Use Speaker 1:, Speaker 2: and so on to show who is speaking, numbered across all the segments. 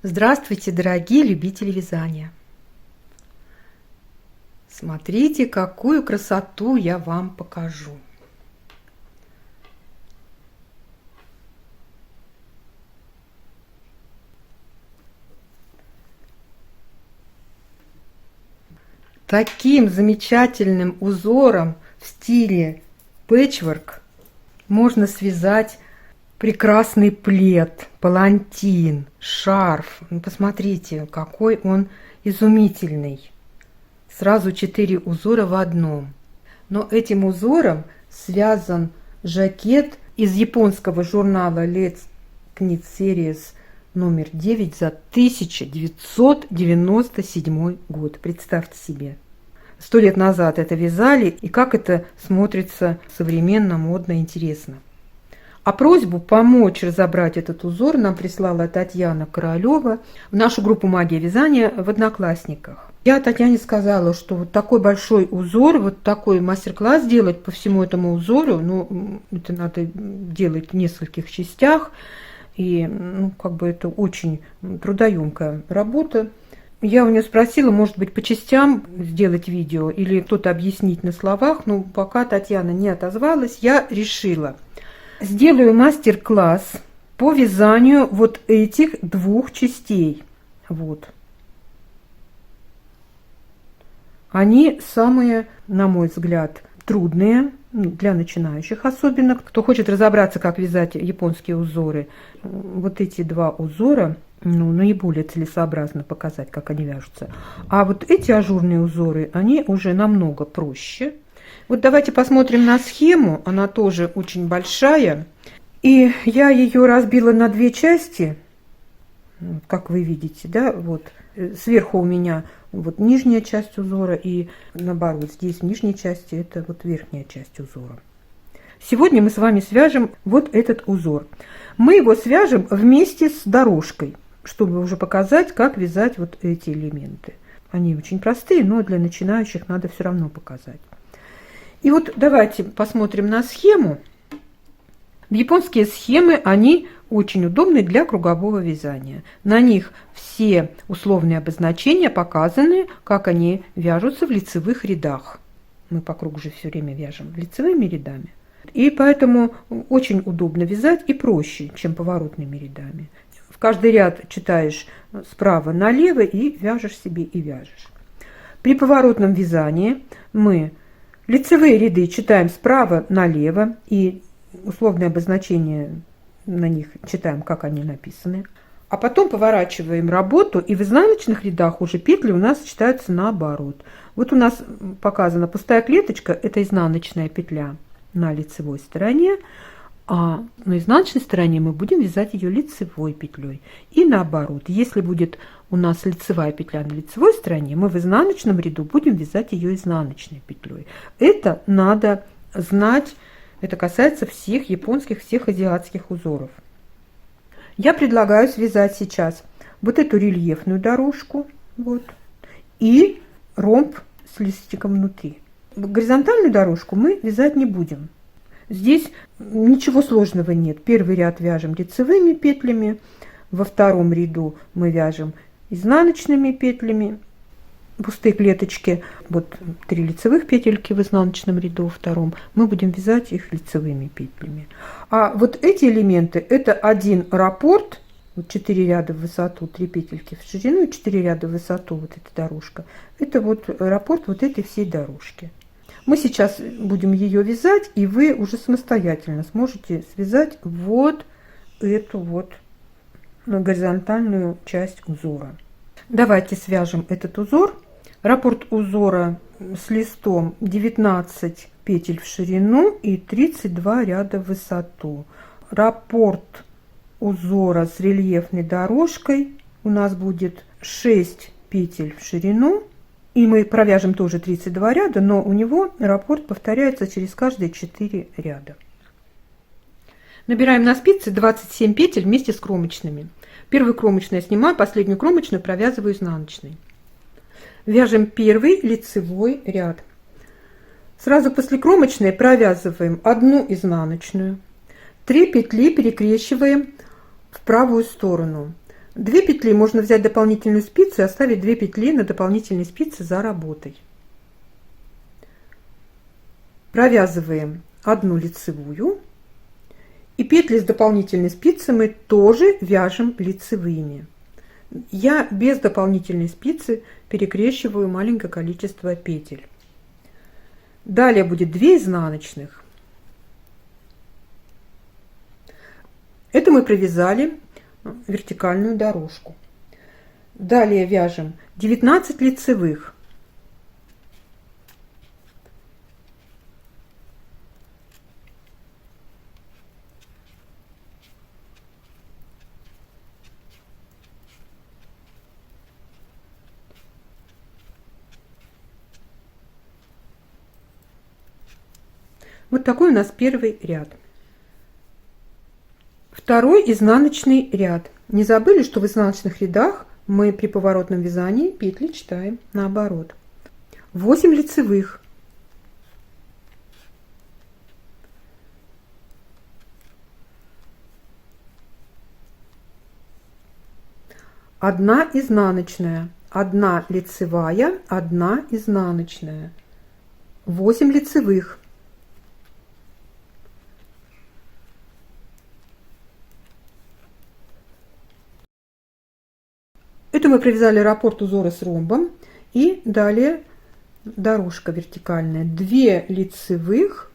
Speaker 1: Здравствуйте, дорогие любители вязания! Смотрите, какую красоту я вам покажу. Таким замечательным узором в стиле пэтчворк можно связать прекрасный плед, палантин, шарф. Посмотрите, какой он изумительный. Сразу 4 узора в одном. Но этим узором связан жакет из японского журнала Let's Knit Series номер 9 за 1997 год. Представьте себе. 100 лет назад это вязали, и как это смотрится современно, модно, интересно. А просьбу помочь разобрать этот узор нам прислала Татьяна Королева в нашу группу «Магия вязания» в Одноклассниках. Я Татьяне сказала, что вот такой большой узор, вот такой мастер-класс делать по всему этому узору, ну, это надо делать в нескольких частях, и, как бы это очень трудоемкая работа. Я у нее спросила, может быть, по частям сделать видео или кто-то объяснить на словах, но пока Татьяна не отозвалась, я решила. Сделаю мастер-класс по вязанию вот этих 2 частей. Вот. Они самые, на мой взгляд, трудные, для начинающих особенно. Кто хочет разобраться, как вязать японские узоры, вот эти 2 узора, наиболее целесообразно показать, как они вяжутся. А вот эти ажурные узоры, они уже намного проще. Вот давайте посмотрим на схему, она тоже очень большая. И я ее разбила на 2 части, как вы видите, да, вот. Сверху у меня вот нижняя часть узора, и наоборот, здесь в нижней части это вот верхняя часть узора. Сегодня мы с вами свяжем вот этот узор. Мы его свяжем вместе с дорожкой, чтобы уже показать, как вязать вот эти элементы. Они очень простые, но для начинающих надо все равно показать. И вот давайте посмотрим на схему. Японские схемы, они очень удобны для кругового вязания. На них все условные обозначения показаны, как они вяжутся в лицевых рядах. Мы по кругу же все время вяжем лицевыми рядами. И поэтому очень удобно вязать и проще, чем поворотными рядами. В каждый ряд читаешь справа налево и вяжешь себе и вяжешь. При поворотном вязании мы лицевые ряды читаем справа налево и условные обозначения на них читаем, как они написаны. А потом поворачиваем работу, и в изнаночных рядах уже петли у нас читаются наоборот. Вот у нас показана пустая клеточка, это изнаночная петля на лицевой стороне, а на изнаночной стороне мы будем вязать ее лицевой петлей. И наоборот, если будет у нас лицевая петля на лицевой стороне, мы в изнаночном ряду будем вязать ее изнаночной петлей. Это надо знать. Это касается всех японских, всех азиатских узоров. Я предлагаю связать сейчас вот эту рельефную дорожку вот, и ромб с листиком внутри. Горизонтальную дорожку мы вязать не будем. Здесь ничего сложного нет. Первый ряд вяжем лицевыми петлями, во втором ряду мы вяжем изнаночными петлями. Пустые клеточки, вот 3 лицевых петельки в изнаночном ряду, во втором, мы будем вязать их лицевыми петлями. А вот эти элементы, это один раппорт, вот 4 ряда в высоту, 3 петельки в ширину и 4 ряда в высоту, вот эта дорожка. Это вот раппорт вот этой всей дорожки. Мы сейчас будем ее вязать, и вы уже самостоятельно сможете связать вот эту вот горизонтальную часть узора. Давайте свяжем этот узор. Раппорт узора с листом 19 петель в ширину и 32 ряда в высоту. Раппорт узора с рельефной дорожкой у нас будет 6 петель в ширину. И мы провяжем тоже 32 ряда, но у него раппорт повторяется через каждые 4 ряда. Набираем на спицы 27 петель вместе с кромочными. Первую кромочную я снимаю, последнюю кромочную провязываю изнаночной. Вяжем первый лицевой ряд. Сразу после кромочной провязываем 1 изнаночную. 3 петли перекрещиваем в правую сторону. 2 петли можно взять дополнительную спицу и оставить 2 петли на дополнительной спице за работой. Провязываем одну лицевую, и петли с дополнительной спицы мы тоже вяжем лицевыми. Я без дополнительной спицы перекрещиваю маленькое количество петель. Далее будет 2 изнаночных. Это мы провязали вертикальную дорожку. Далее вяжем 19 лицевых. Вот такой у нас первый ряд. Второй изнаночный ряд. Не забыли, что в изнаночных рядах мы при поворотном вязании петли читаем наоборот. 8 лицевых. Одна изнаночная, 1 лицевая, 1 изнаночная. 8 лицевых. Это мы провязали раппорт узора с ромбом. И далее дорожка вертикальная. 2 лицевых,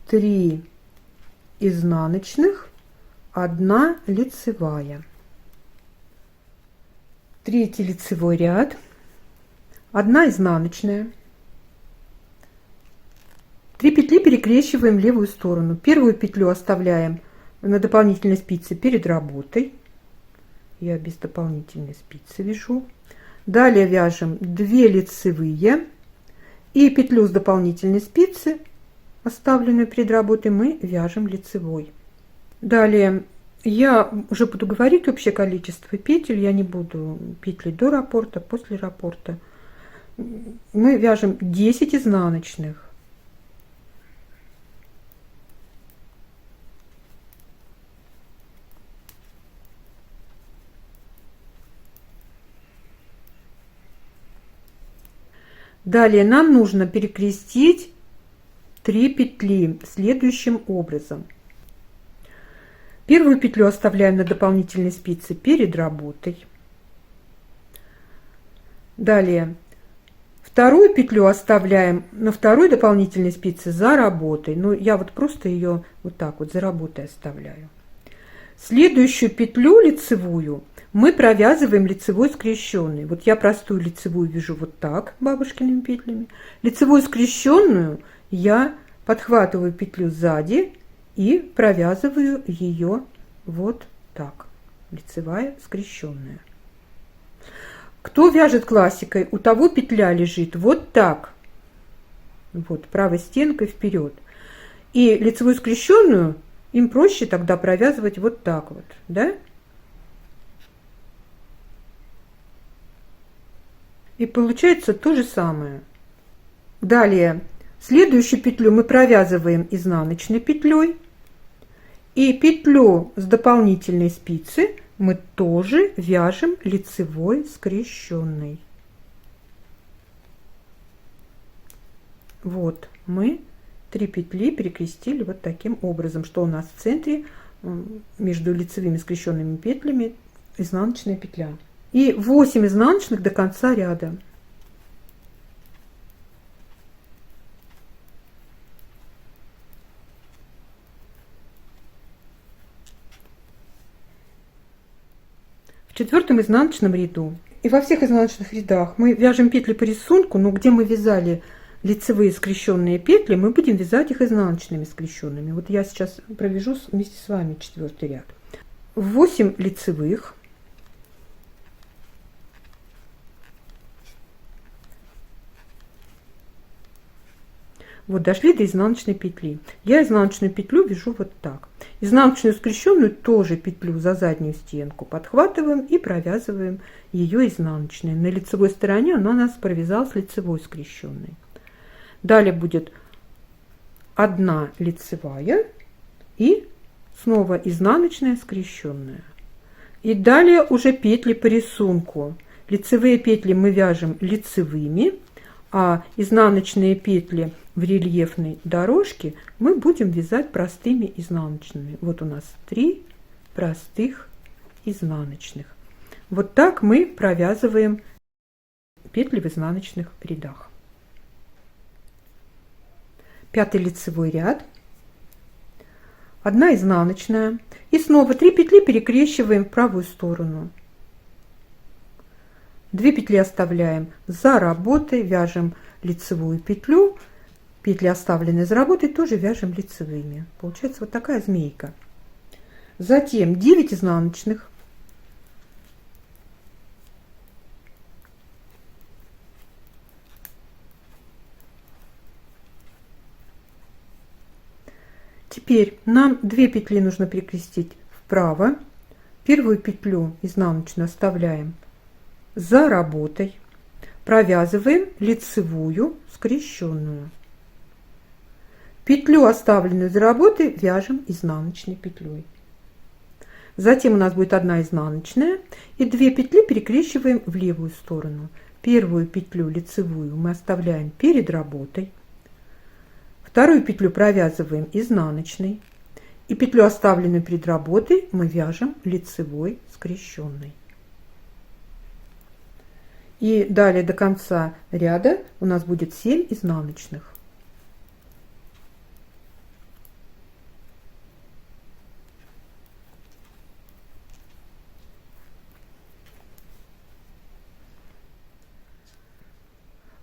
Speaker 1: 3 изнаночных, 1 лицевая. Третий лицевой ряд. 1 изнаночная. 3 петли перекрещиваем в левую сторону. Первую петлю оставляем на дополнительной спице перед работой. Я без дополнительной спицы вяжу. Далее вяжем 2 лицевые и петлю с дополнительной спицы, оставленную перед работой, мы вяжем лицевой. Далее я уже буду говорить общее количество петель, я не буду петли до раппорта, после раппорта. Мы вяжем 10 изнаночных. Далее нам нужно перекрестить 3 петли следующим образом. Первую петлю оставляем на дополнительной спице перед работой. Далее вторую петлю оставляем на второй дополнительной спице за работой. Ну, я вот просто ее вот так вот за работой оставляю. Следующую петлю лицевую мы провязываем лицевой скрещенной. Вот я простую лицевую вяжу вот так бабушкиными петлями. Лицевую скрещенную я подхватываю петлю сзади и провязываю ее вот так. Лицевая скрещенная. Кто вяжет классикой, у того петля лежит вот так. Вот правой стенкой вперед. И лицевую скрещенную им проще тогда провязывать вот так вот, да? И получается то же самое. Далее следующую петлю мы провязываем изнаночной петлей. И петлю с дополнительной спицы мы тоже вяжем лицевой скрещенной. Вот мы 3 петли перекрестили вот таким образом, что у нас в центре между лицевыми скрещенными петлями изнаночная петля. И 8 изнаночных до конца ряда. В 4-м изнаночном ряду и во всех изнаночных рядах мы вяжем петли по рисунку, но где мы вязали лицевые скрещенные петли, мы будем вязать их изнаночными скрещенными. Вот я сейчас провяжу вместе с вами 4-й ряд. 8 лицевых. Вот дошли до изнаночной петли. Я изнаночную петлю вяжу вот так. Изнаночную скрещенную тоже петлю за заднюю стенку подхватываем и провязываем ее изнаночной. На лицевой стороне она у нас провязалась лицевой скрещенной. Далее будет 1 лицевая и снова изнаночная скрещенная. И далее уже петли по рисунку. Лицевые петли мы вяжем лицевыми, а изнаночные петли в рельефной дорожке мы будем вязать простыми изнаночными. Вот у нас 3 простых изнаночных. Вот так мы провязываем петли в изнаночных рядах. 5-й лицевой ряд, 1 изнаночная и снова 3 петли перекрещиваем в правую сторону. 2 петли оставляем за работой, вяжем лицевую петлю, петли, оставленные за работой, тоже вяжем лицевыми. Получается вот такая змейка. Затем 9 изнаночных. Теперь нам 2 петли нужно перекрестить вправо. Первую петлю изнаночную оставляем за работой, провязываем лицевую скрещенную. Петлю, оставленную за работой, вяжем изнаночной петлей. Затем у нас будет 1 изнаночная и 2 петли перекрещиваем в левую сторону. Первую петлю лицевую мы оставляем перед работой. Вторую петлю провязываем изнаночной. И петлю, оставленную перед работой, мы вяжем лицевой скрещенной. И далее до конца ряда у нас будет 7 изнаночных.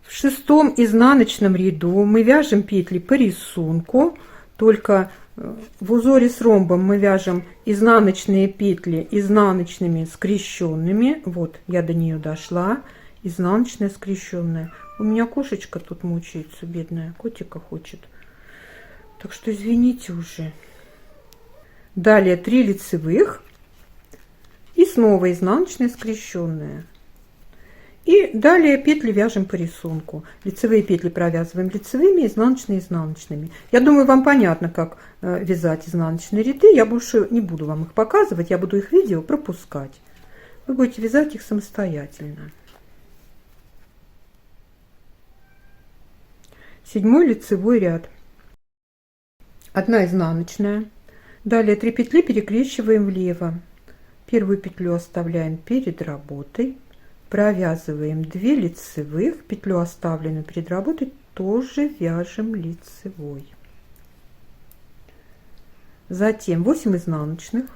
Speaker 1: В 6-м изнаночном ряду мы вяжем петли по рисунку, только в узоре с ромбом мы вяжем изнаночные петли изнаночными скрещенными. Вот я до нее дошла, изнаночная скрещенная. У меня кошечка тут мучается, бедная, котика хочет, так что извините уже. Далее 3 лицевых и снова изнаночная скрещенная. И далее петли вяжем по рисунку. Лицевые петли провязываем лицевыми, изнаночные изнаночными. Я думаю, вам понятно, как вязать изнаночные ряды. Я больше не буду вам их показывать, я буду их видео пропускать. Вы будете вязать их самостоятельно. 7-й лицевой ряд. 1 изнаночная. Далее 3 петли перекрещиваем влево. Первую петлю оставляем перед работой. Провязываем 2 лицевых, петлю, оставленную перед работой, тоже вяжем лицевой. Затем 8 изнаночных.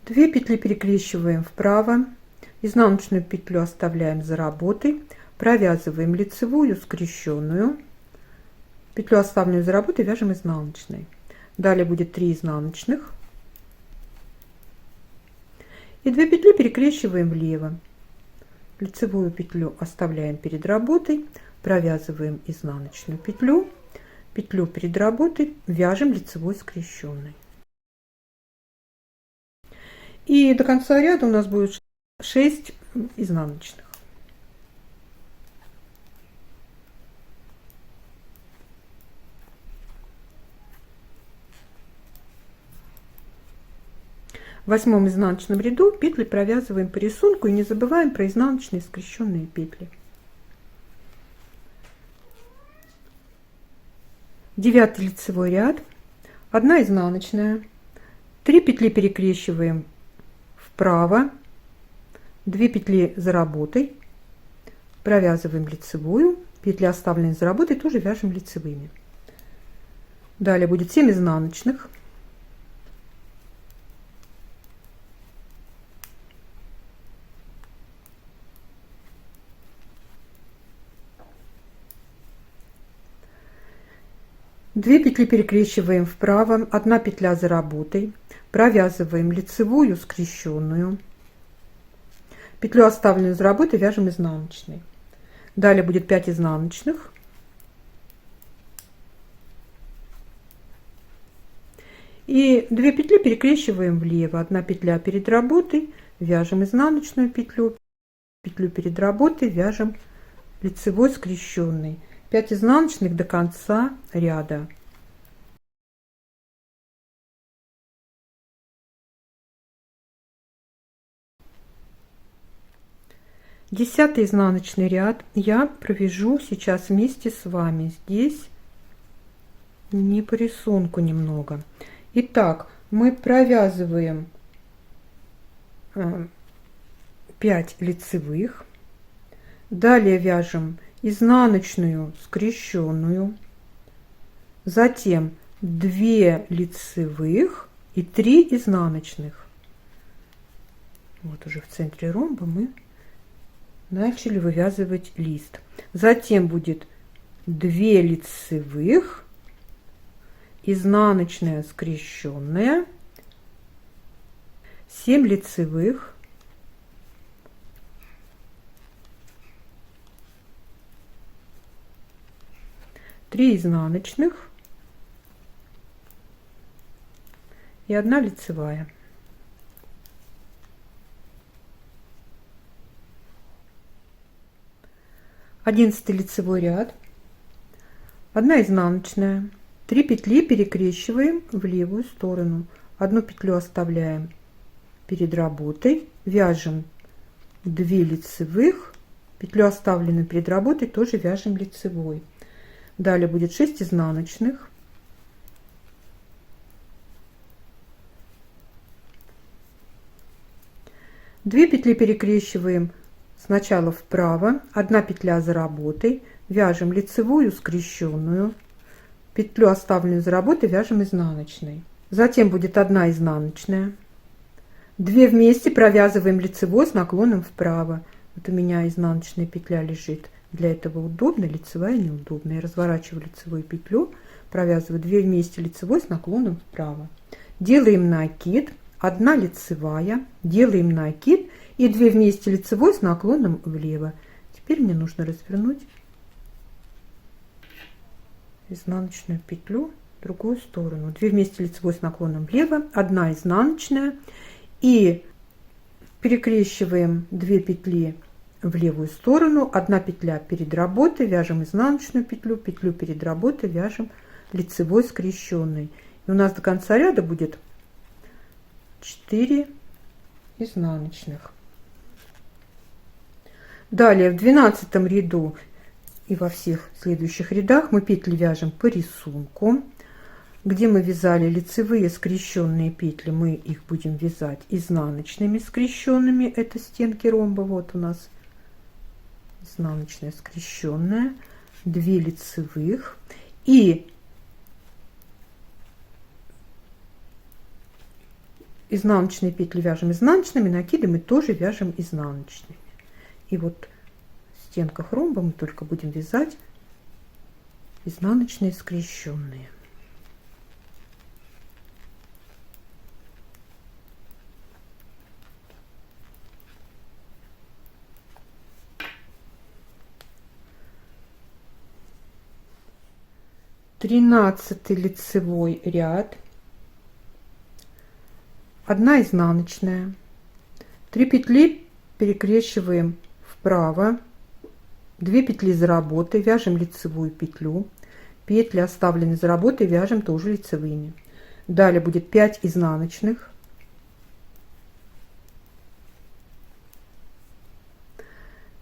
Speaker 1: Две петли перекрещиваем вправо, изнаночную петлю оставляем за работой, провязываем лицевую скрещенную. Петлю, оставленную за работой, вяжем изнаночной. Далее будет 3 изнаночных. И 2 петли перекрещиваем влево. Лицевую петлю оставляем перед работой, провязываем изнаночную петлю. Петлю перед работой вяжем лицевой скрещенной. И до конца ряда у нас будет 6 изнаночных. В 8-м изнаночном ряду петли провязываем по рисунку и не забываем про изнаночные скрещенные петли. 9-й лицевой ряд, 1 изнаночная, 3 петли перекрещиваем вправо, 2 петли за работой, провязываем лицевую, петли, оставленные за работой, тоже вяжем лицевыми. Далее будет 7 изнаночных. Две петли перекрещиваем вправо, 1 петля за работой, провязываем лицевую скрещенную, петлю, оставленную за работой, вяжем изнаночной. Далее будет 5 изнаночных. И 2 петли перекрещиваем влево, 1 петля перед работой, вяжем изнаночную петлю, петлю перед работой вяжем лицевой скрещенной. 5 изнаночных до конца ряда. Десятый изнаночный ряд я провяжу сейчас вместе с вами. Здесь не по рисунку немного. Итак, мы провязываем 5 лицевых. Далее вяжем изнаночную скрещенную. Затем 2 лицевых и 3 изнаночных. Вот уже в центре ромба мы начали вывязывать лист. Затем будет 2 лицевых, изнаночная скрещенная, 7 лицевых, 3 изнаночных и 1 лицевая. Одиннадцатый лицевой ряд, 1 изнаночная, 3 петли перекрещиваем в левую сторону, 1 петлю оставляем перед работой, вяжем 2 лицевых, петлю оставленную перед работой тоже вяжем лицевой. Далее будет 6 изнаночных, 2 петли перекрещиваем сначала вправо, 1 петля за работой, вяжем лицевую скрещенную, петлю оставленную за работой вяжем изнаночной. Затем будет 1 изнаночная, 2 вместе провязываем лицевой с наклоном вправо. Вот у меня изнаночная петля лежит, для этого удобно, лицевая неудобно. Я разворачиваю лицевую петлю, провязываю 2 вместе лицевой с наклоном вправо. Делаем накид, 1 лицевая, делаем накид и 2 вместе лицевой с наклоном влево. Теперь мне нужно развернуть изнаночную петлю в другую сторону. 2 вместе лицевой с наклоном влево, 1 изнаночная и перекрещиваем 2 петли в левую сторону, 1 петля перед работой, вяжем изнаночную петлю, петлю перед работой вяжем лицевой скрещенной. И у нас до конца ряда будет 4 изнаночных. Далее в 12 ряду и во всех следующих рядах мы петли вяжем по рисунку. Где мы вязали лицевые скрещенные петли, мы их будем вязать изнаночными скрещенными. Это стенки ромба. Вот у нас изнаночная скрещенная, 2 лицевых и изнаночные петли вяжем изнаночными, накиды мы тоже вяжем изнаночными. И вот в стенках ромба мы только будем вязать изнаночные скрещенные. Тринадцатый лицевой ряд, 1 изнаночная, 3 петли перекрещиваем вправо, 2 петли за работой, вяжем лицевую петлю, петли оставленные за работой вяжем тоже лицевыми. Далее будет 5 изнаночных,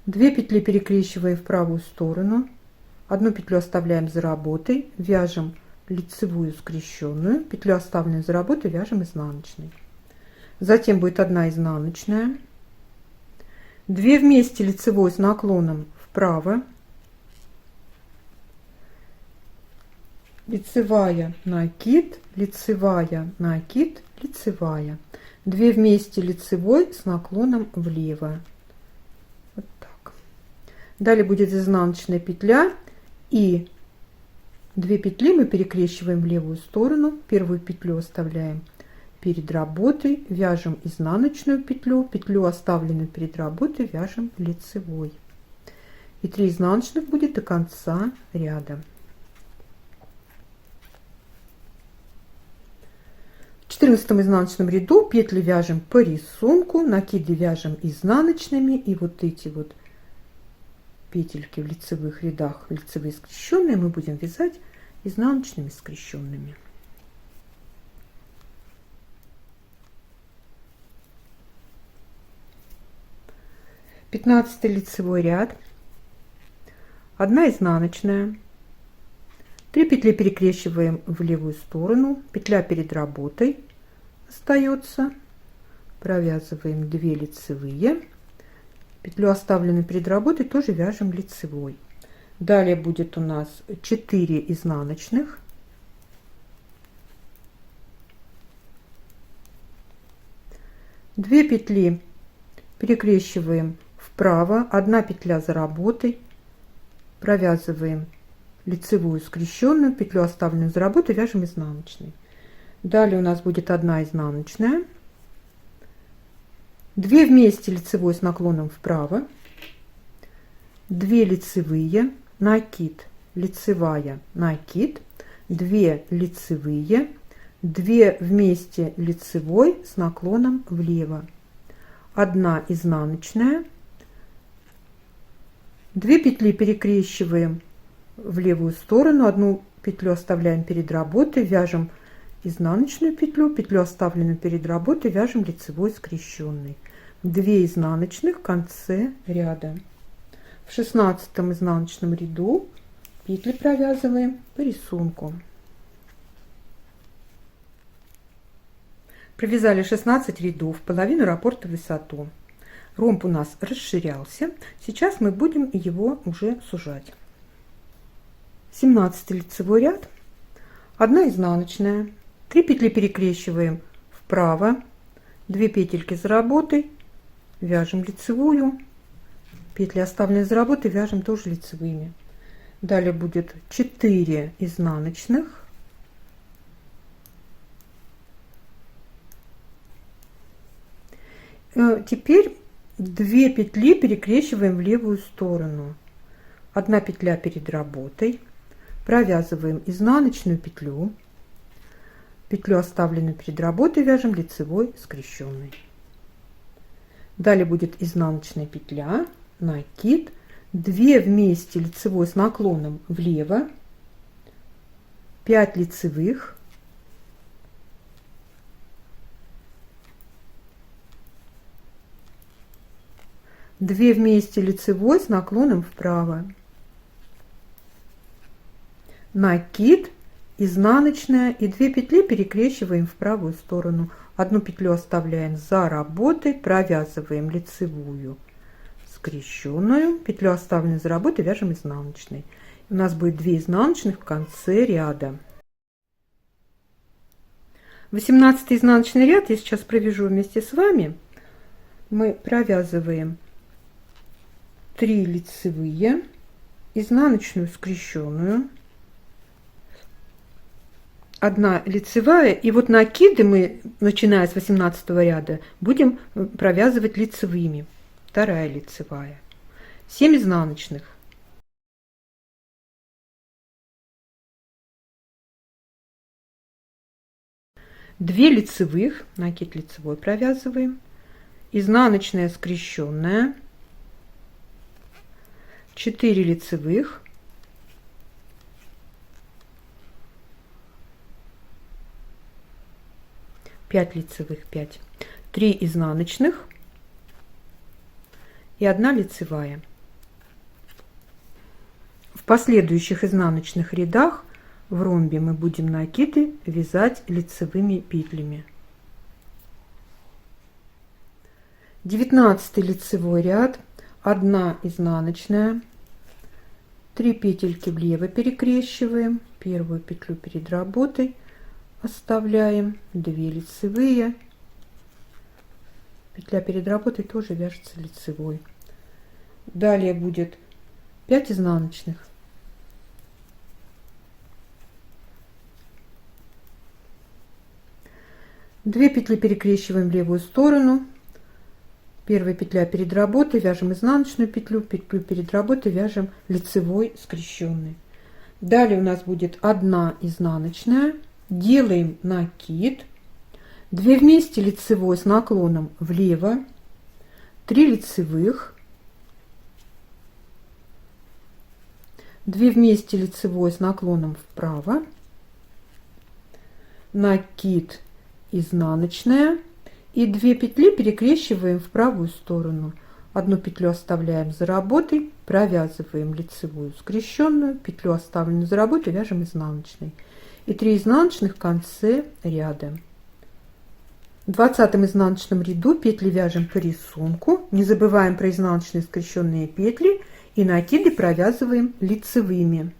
Speaker 1: 2 петли перекрещиваем в правую сторону, 1 петлю оставляем за работой, вяжем лицевую скрещенную, петлю оставленную за работой вяжем изнаночной. Затем будет 1 изнаночная, 2 вместе лицевой с наклоном вправо, лицевая, накид, лицевая, накид, лицевая, 2 вместе лицевой с наклоном влево. Вот так. Далее будет изнаночная петля и 2 петли мы перекрещиваем в левую сторону, первую петлю оставляем перед работой, вяжем изнаночную петлю, петлю оставленную перед работой вяжем лицевой. И 3 изнаночных будет до конца ряда. В 14 изнаночном ряду петли вяжем по рисунку, накиды вяжем изнаночными, и вот эти вот петельки в лицевых рядах, лицевые скрещенные, мы будем вязать изнаночными скрещенными. Пятнадцатый лицевой ряд, 1 изнаночная, 3 петли перекрещиваем в левую сторону, петля перед работой остается, провязываем 2 лицевые, петлю, оставленную перед работой, тоже вяжем лицевой. Далее будет у нас 4 изнаночных, 2 петли перекрещиваем вправо, 1 петля за работой, провязываем лицевую скрещенную, петлю, оставленную за работой, вяжем изнаночной. Далее у нас будет 1 изнаночная, 2 вместе лицевой с наклоном вправо, 2 лицевые, накид, лицевая, накид, 2 лицевые, 2 вместе лицевой с наклоном влево, 1 изнаночная, 2 петли перекрещиваем в левую сторону, 1 петлю оставляем перед работой, вяжем изнаночную петлю, петлю, оставленную перед работой, вяжем лицевой скрещенный, 2 изнаночных в конце ряда. В 16 изнаночном ряду петли провязываем по рисунку. Провязали 16 рядов, половину раппорта в высоту. Ромб у нас расширялся, сейчас мы будем его уже сужать. 17 лицевой ряд, 1 изнаночная, 3 петли перекрещиваем вправо, 2 петельки за работой, вяжем лицевую, петли, оставленные за работой, вяжем тоже лицевыми. Далее будет 4 изнаночных, теперь 2 петли перекрещиваем в левую сторону, 1 петля перед работой, провязываем изнаночную петлю, петлю, оставленную перед работой, вяжем лицевой скрещенный. Далее будет изнаночная петля, накид, 2 вместе лицевой с наклоном влево, 5 лицевых, 2 вместе лицевой с наклоном вправо, накид, изнаночная и 2 петли перекрещиваем в правую сторону, 1 петлю оставляем за работой, провязываем лицевую скрещенную, петлю, оставленную за работой, вяжем изнаночной. У нас будет 2 изнаночных в конце ряда. 18 изнаночный ряд я сейчас провяжу вместе с вами. Мы провязываем 3 лицевые, изнаночную скрещенную, 1 лицевая, и вот накиды мы, начиная с 18 ряда, будем провязывать лицевыми. 2 лицевая, 7 изнаночных, 2 лицевых, накид лицевой провязываем, изнаночная скрещенная, 4 лицевых, 5 лицевых, 5, 3 изнаночных и 1 лицевая. В последующих изнаночных рядах в ромбе мы будем накиды вязать лицевыми петлями. 19 лицевой ряд, 1 изнаночная, 3 петельки влево перекрещиваем, первую петлю перед работой оставляем, 2 лицевые, петля перед работой тоже вяжется лицевой. Далее будет 5 изнаночных, 2 петли перекрещиваем в левую сторону, первая петля перед работой, вяжем изнаночную петлю, петлю перед работой вяжем лицевой скрещенный. Далее у нас будет 1 изнаночная, делаем накид, 2 вместе лицевой с наклоном влево, 3 лицевых, 2 вместе лицевой с наклоном вправо, накид, изнаночная, и 2 петли перекрещиваем в правую сторону. Одну петлю оставляем за работой, провязываем лицевую скрещенную, петлю, оставленную за работой, вяжем изнаночной, и 3 изнаночных в конце ряда. В 20 изнаночном ряду петли вяжем по рисунку, не забываем про изнаночные скрещенные петли, и накиды провязываем лицевыми.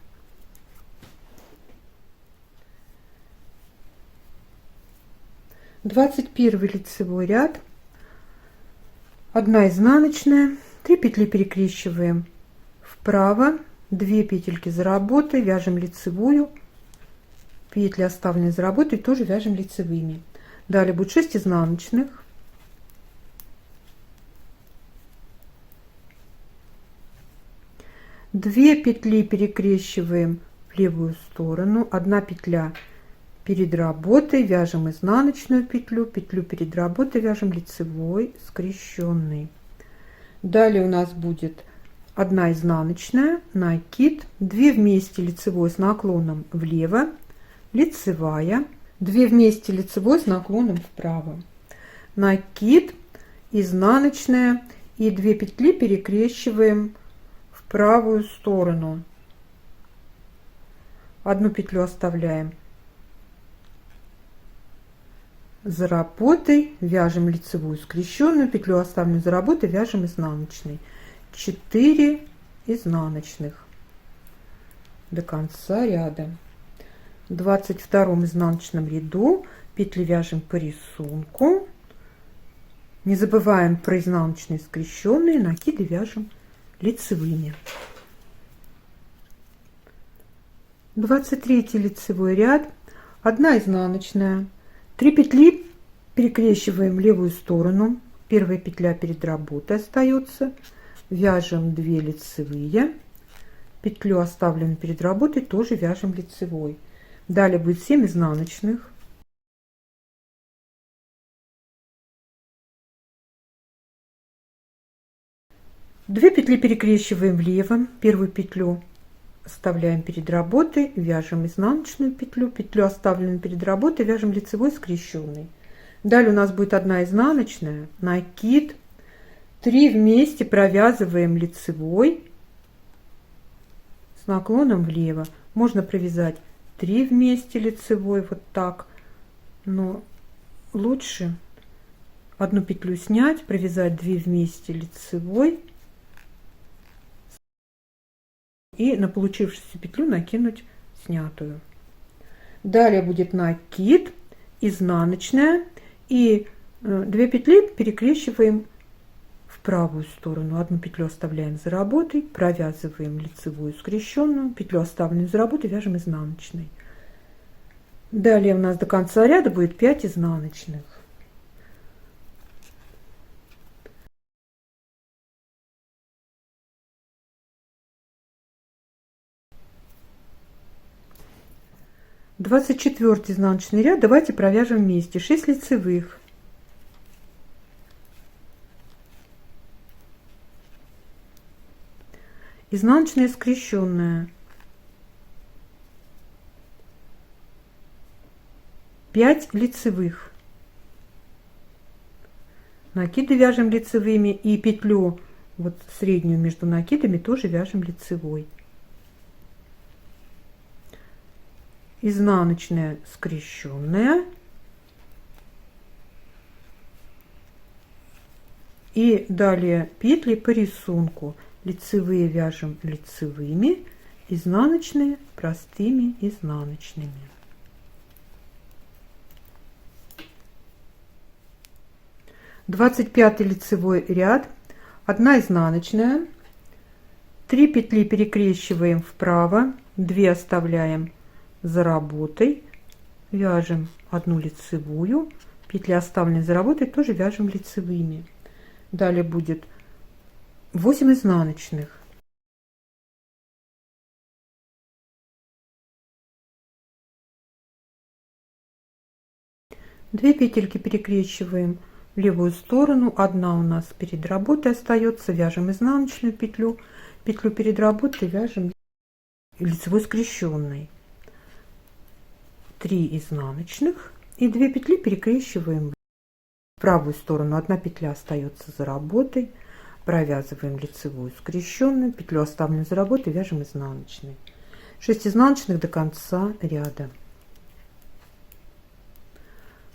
Speaker 1: Двадцать первый лицевой ряд, 1 изнаночная, 3 петли перекрещиваем вправо, 2 петельки за работой, вяжем лицевую, петли, оставленные за работой, тоже вяжем лицевыми. Далее будет 6 изнаночных, две петли перекрещиваем в левую сторону, 1 петля перед работой, вяжем изнаночную петлю, петлю перед работой, вяжем лицевой скрещенный. Далее у нас будет 1 изнаночная, накид, 2 вместе лицевой с наклоном влево, лицевая, 2 вместе лицевой с наклоном вправо, накид, изнаночная, и 2 петли перекрещиваем в правую сторону. Одну петлю оставляем за работой, вяжем лицевую скрещенную, петлю, оставленную за работой, вяжем изнаночной. 4 изнаночных до конца ряда. В 22 изнаночном ряду петли вяжем по рисунку, не забываем про изнаночные скрещенные, накиды вяжем лицевыми. 23 лицевой ряд, 1 изнаночная, 3 петли перекрещиваем в левую сторону, первая петля перед работой остается, вяжем 2 лицевые, петлю, оставленную перед работой, тоже вяжем лицевой. Далее будет 7 изнаночных, две петли перекрещиваем влево, первую петлю оставляем перед работой, вяжем изнаночную петлю, петлю, оставленную перед работой, вяжем лицевой скрещенный. Далее у нас будет 1 изнаночная, накид, 3 вместе провязываем лицевой с наклоном влево. Можно провязать 3 вместе лицевой вот так, но лучше одну петлю снять, провязать 2 вместе лицевой и на получившуюся петлю накинуть снятую. Далее будет накид, изнаночная, и 2 петли перекрещиваем в правую сторону. Одну петлю оставляем за работой, провязываем лицевую скрещенную, петлю, оставленную за работой, вяжем изнаночной. Далее у нас до конца ряда будет 5 изнаночных. Двадцать четвертый изнаночный ряд давайте провяжем вместе. 6 лицевых, изнаночная скрещенная, 5 лицевых, накиды вяжем лицевыми, и петлю вот среднюю между накидами тоже вяжем лицевой. Изнаночная скрещенная, и далее петли по рисунку, лицевые вяжем лицевыми, изнаночные простыми изнаночными. Двадцать пятый лицевой ряд, 1 изнаночная, 3 петли перекрещиваем вправо, 2 оставляем за работой, вяжем 1 лицевую, петли, оставленные за работой, тоже вяжем лицевыми. Далее будет 8 изнаночных, две петельки перекрещиваем в левую сторону, 1 у нас перед работой остается, вяжем изнаночную петлю, петлю перед работой вяжем лицевой скрещенной. 3 изнаночных и 2 петли перекрещиваем в правую сторону. 1 петля остается за работой, провязываем лицевую скрещенную, петлю оставленную за работой, вяжем изнаночной. 6 изнаночных до конца ряда.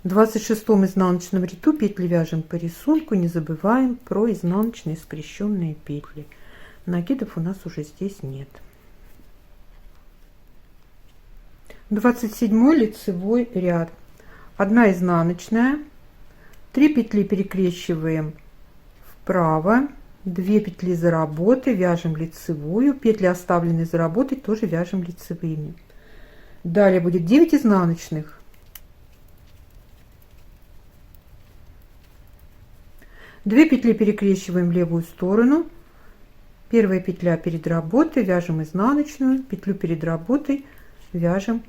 Speaker 1: В 26 изнаночном ряду петли вяжем по рисунку, не забываем про изнаночные скрещенные петли. Накидов у нас уже здесь нет. 27 лицевой ряд. 1 изнаночная, 3 петли перекрещиваем вправо, 2 петли за работой, вяжем лицевую, петли оставленные за работой тоже вяжем лицевыми. Далее будет 9 изнаночных. 2 петли перекрещиваем в левую сторону, первая петля перед работой, вяжем изнаночную, петлю перед работой вяжем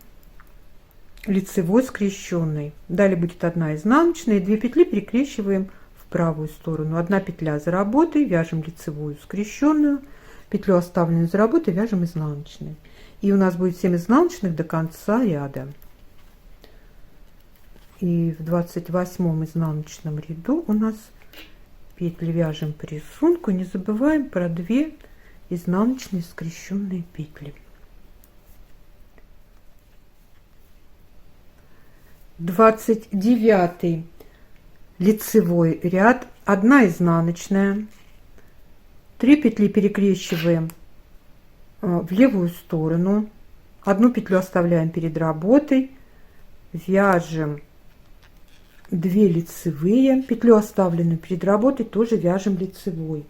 Speaker 1: лицевой скрещенной. Далее будет 1 изнаночная и 2 петли перекрещиваем в правую сторону. 1 петля за работой, вяжем лицевую скрещенную, петлю оставленную за работой вяжем изнаночной. И у нас будет 7 изнаночных до конца ряда. И в 28 изнаночном ряду у нас петли вяжем по рисунку, не забываем про 2 изнаночные скрещенные петли. 29 лицевой ряд. 1 изнаночная, 3 петли перекрещиваем в левую сторону, 1 петлю оставляем перед работой, вяжем 2 лицевые, петлю оставленную перед работой тоже вяжем лицевой.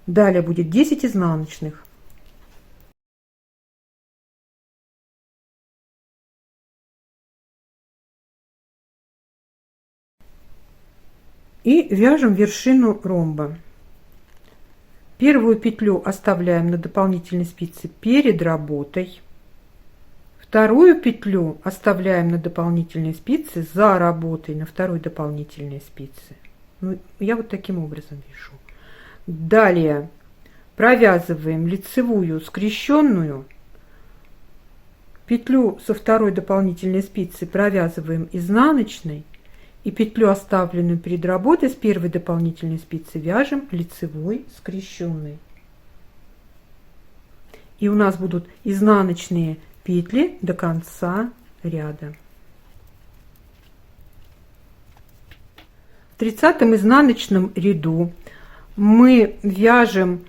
Speaker 1: Далее будет 10 изнаночных. И вяжем вершину ромба. Первую петлю оставляем на дополнительной спице перед работой. Вторую петлю оставляем на дополнительной спице за работой на второй дополнительной спице. Ну, я вот таким образом вяжу. Далее провязываем лицевую скрещенную, петлю со второй дополнительной спицы провязываем изнаночной и петлю, оставленную перед работой с первой дополнительной спицы, вяжем лицевой скрещенной. И у нас будут изнаночные петли до конца ряда. В 30 изнаночном ряду мы вяжем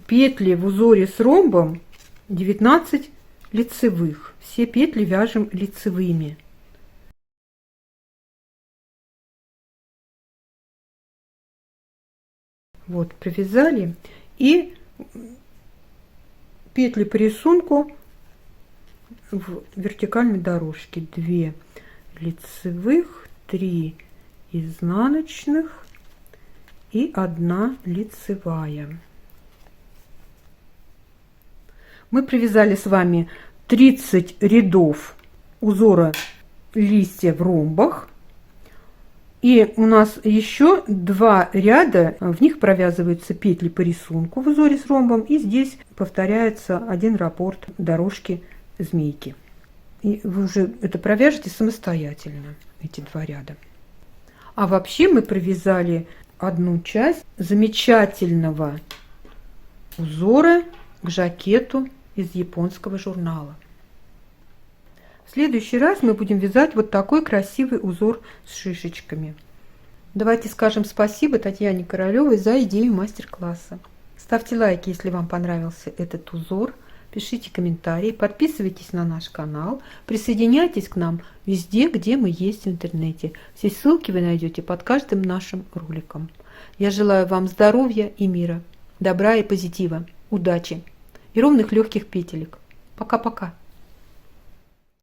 Speaker 1: петли в узоре с ромбом 19 лицевых. Все петли вяжем лицевыми. Вот, провязали, и петли по рисунку в вертикальной дорожке: 2 лицевых, 3 изнаночных и 1 лицевая. Мы провязали с вами 30 рядов узора листья в ромбах. И у нас еще 2 ряда, в них провязываются петли по рисунку в узоре с ромбом, и здесь повторяется 1 раппорт дорожки змейки. И вы уже это провяжете самостоятельно, эти 2 ряда. А вообще мы провязали одну часть замечательного узора к жакету из японского журнала. В следующий раз мы будем вязать вот такой красивый узор с шишечками. Давайте скажем спасибо Татьяне Королевой за идею мастер-класса. Ставьте лайки, если вам понравился этот узор. Пишите комментарии, подписывайтесь на наш канал, присоединяйтесь к нам везде, где мы есть в интернете. Все ссылки вы найдете под каждым нашим роликом. Я желаю вам здоровья и мира, добра и позитива, удачи и ровных легких петелек. Пока-пока.